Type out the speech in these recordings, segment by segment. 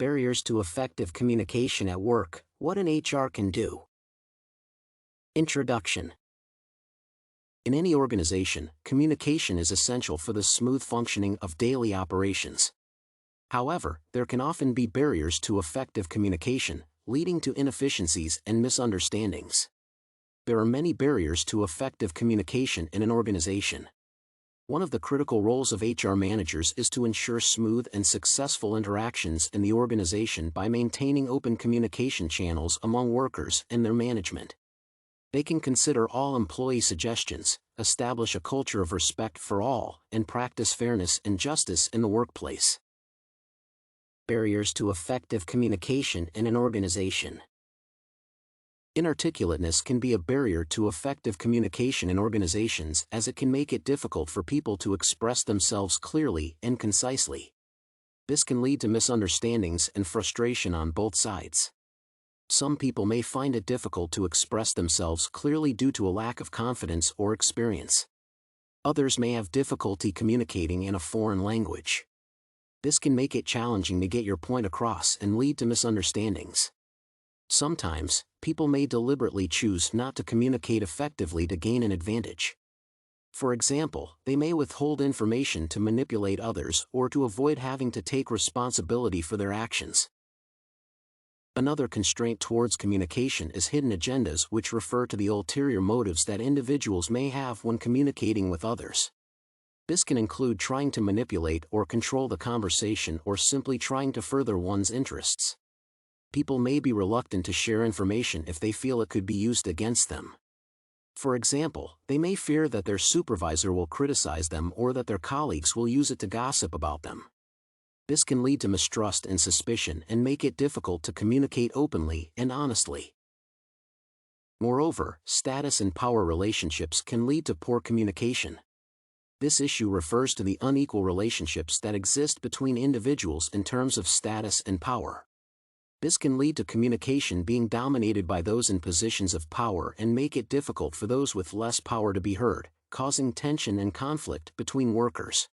Barriers to effective communication at work, what an HR can do. Introduction. In any organization, communication is essential for the smooth functioning of daily operations. However, there can often be barriers to effective communication, leading to inefficiencies and misunderstandings. There are many barriers to effective communication in an organization. One of the critical roles of HR managers is to ensure smooth and successful interactions in the organization by maintaining open communication channels among workers and their management. They can consider all employee suggestions, establish a culture of respect for all, and practice fairness and justice in the workplace. Barriers to effective communication in an organization. Inarticulateness can be a barrier to effective communication in organizations, as it can make it difficult for people to express themselves clearly and concisely. This can lead to misunderstandings and frustration on both sides. Some people may find it difficult to express themselves clearly due to a lack of confidence or experience. Others may have difficulty communicating in a foreign language. This can make it challenging to get your point across and lead to misunderstandings. Sometimes, people may deliberately choose not to communicate effectively to gain an advantage. For example, they may withhold information to manipulate others or to avoid having to take responsibility for their actions. Another constraint towards communication is hidden agendas, which refer to the ulterior motives that individuals may have when communicating with others. This can include trying to manipulate or control the conversation or simply trying to further one's interests. People may be reluctant to share information if they feel it could be used against them. For example, they may fear that their supervisor will criticize them or that their colleagues will use it to gossip about them. This can lead to mistrust and suspicion and make it difficult to communicate openly and honestly. Moreover, status and power relationships can lead to poor communication. This issue refers to the unequal relationships that exist between individuals in terms of status and power. This can lead to communication being dominated by those in positions of power and make it difficult for those with less power to be heard, causing tension and conflict between workers.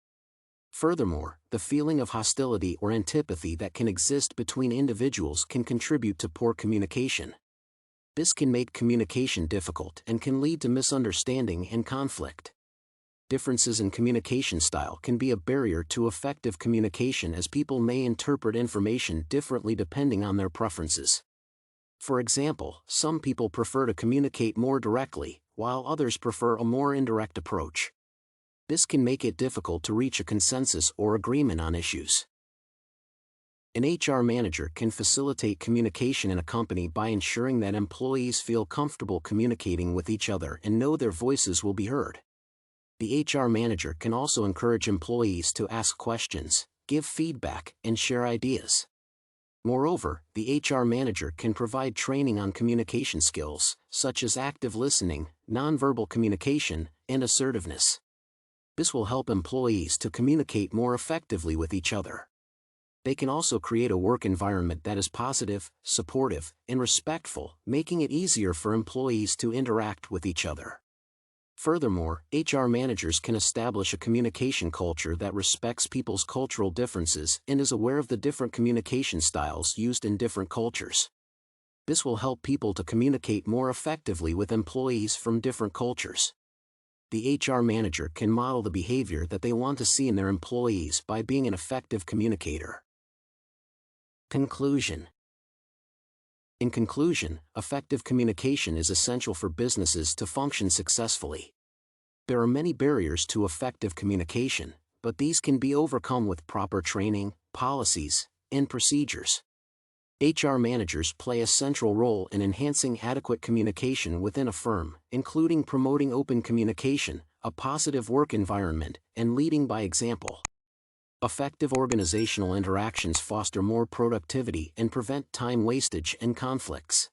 Furthermore, the feeling of hostility or antipathy that can exist between individuals can contribute to poor communication. This can make communication difficult and can lead to misunderstanding and conflict. Differences in communication style can be a barrier to effective communication, as people may interpret information differently depending on their preferences. For example, some people prefer to communicate more directly, while others prefer a more indirect approach. This can make it difficult to reach a consensus or agreement on issues. An HR manager can facilitate communication in a company by ensuring that employees feel comfortable communicating with each other and know their voices will be heard. The HR manager can also encourage employees to ask questions, give feedback, and share ideas. Moreover, the HR manager can provide training on communication skills, such as active listening, nonverbal communication, and assertiveness. This will help employees to communicate more effectively with each other. They can also create a work environment that is positive, supportive, and respectful, making it easier for employees to interact with each other. Furthermore, HR managers can establish a communication culture that respects people's cultural differences and is aware of the different communication styles used in different cultures. This will help people to communicate more effectively with employees from different cultures. The HR manager can model the behavior that they want to see in their employees by being an effective communicator. Conclusion. In conclusion, effective communication is essential for businesses to function successfully. There are many barriers to effective communication, but these can be overcome with proper training, policies, and procedures. HR managers play a central role in enhancing adequate communication within a firm, including promoting open communication, a positive work environment, and leading by example. Effective organizational interactions foster more productivity and prevent time wastage and conflicts.